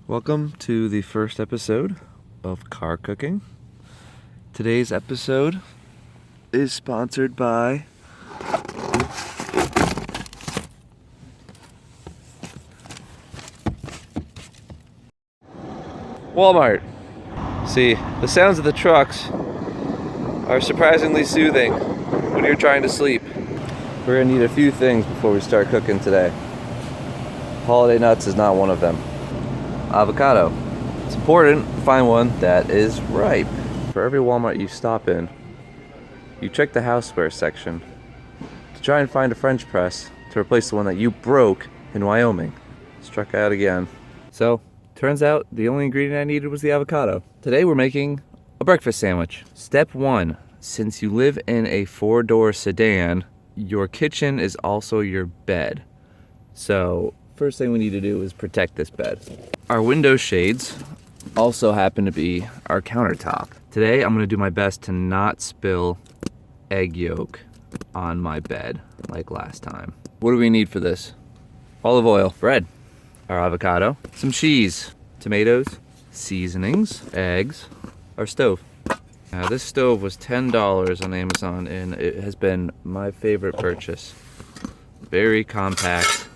Welcome to the first episode of Car Cooking. Today's episode is sponsored by Walmart. See, the sounds of the trucks are surprisingly soothing when you're trying to sleep. We're gonna need a few things before we start cooking today. Holiday nuts is not one of them. Avocado. It's important to find one that is ripe. For every Walmart you stop in, you check the houseware section to try and find a French press to replace the one that you broke in Wyoming. Struck out again. So, turns out the only ingredient I needed was the avocado. Today we're making a breakfast sandwich. Step 1, since you live in a 4-door sedan, your kitchen is also your bed. So, first thing we need to do is protect this bed. Our window shades also happen to be our countertop. Today I'm gonna do my best to not spill egg yolk on my bed like last time. What do we need for this? Olive oil, bread, our avocado, some cheese, tomatoes, seasonings, eggs, our stove. Now this stove was $10 on Amazon and it has been my favorite purchase. Very compact,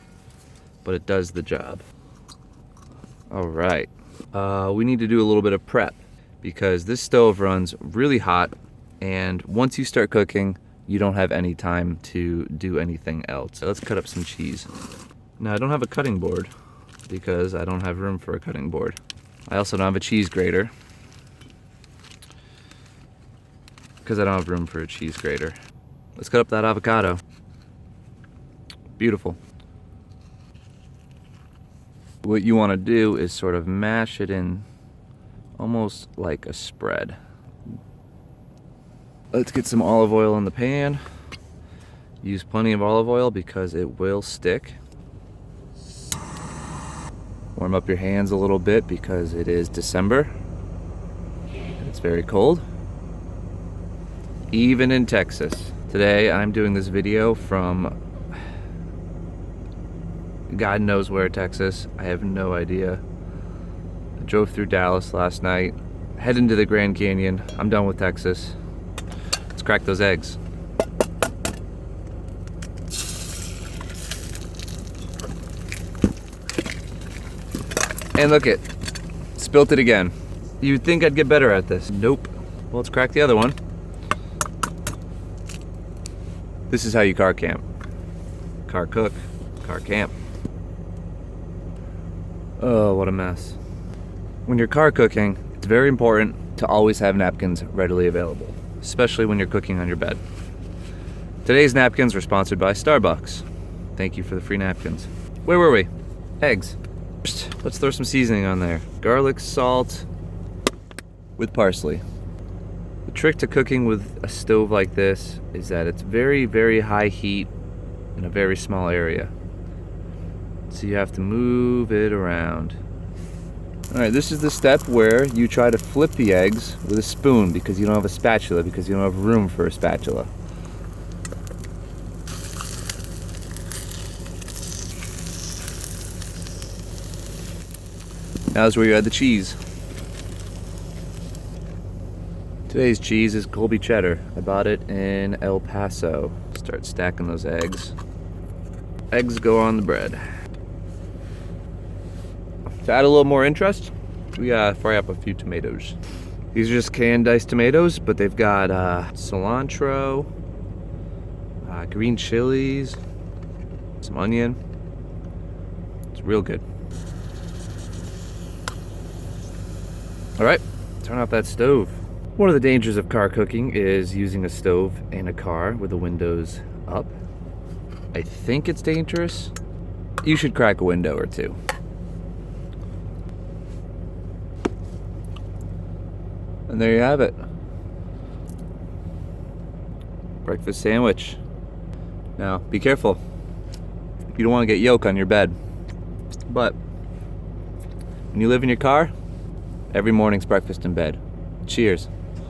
but it does the job. All right, we need to do a little bit of prep because this stove runs really hot, and once you start cooking, you don't have any time to do anything else. So let's cut up some cheese. Now I don't have a cutting board because I don't have room for a cutting board. I also don't have a cheese grater because I don't have room for a cheese grater. Let's cut up that avocado. Beautiful. What you want to do is sort of mash it in almost like a spread. Let's get some olive oil in the pan. Use plenty of olive oil because it will stick. Warm up your hands a little bit because it is December. It's very cold. Even in Texas. Today I'm doing this video from God knows where, Texas. I have no idea. I drove through Dallas last night, heading to the Grand Canyon. I'm done with Texas. Let's crack those eggs. And look it, spilt it again. You'd think I'd get better at this. Nope. Well, let's crack the other one. This is how you car camp. Car cook, car camp. Oh, what a mess. When you're car cooking, it's very important to always have napkins readily available, especially when you're cooking on your bed. Today's napkins were sponsored by Starbucks. Thank you for the free napkins. Where were we? Eggs. Let's throw some seasoning on there. Garlic, salt, with parsley. The trick to cooking with a stove like this is that it's very, very high heat in a very small area. So you have to move it around. All right, this is the step where you try to flip the eggs with a spoon because you don't have a spatula, because you don't have room for a spatula. Now is where you add the cheese. Today's cheese is Colby cheddar. I bought it in El Paso. Start stacking those eggs. Eggs go on the bread. To add a little more interest, we fry up a few tomatoes. These are just canned diced tomatoes, but they've got cilantro, green chilies, some onion. It's real good. All right, turn off that stove. One of the dangers of car cooking is using a stove in a car with the windows up. I think it's dangerous. You should crack a window or two. And there you have it. Breakfast sandwich. Now, be careful. You don't want to get yolk on your bed. But when you live in your car, every morning's breakfast in bed. Cheers.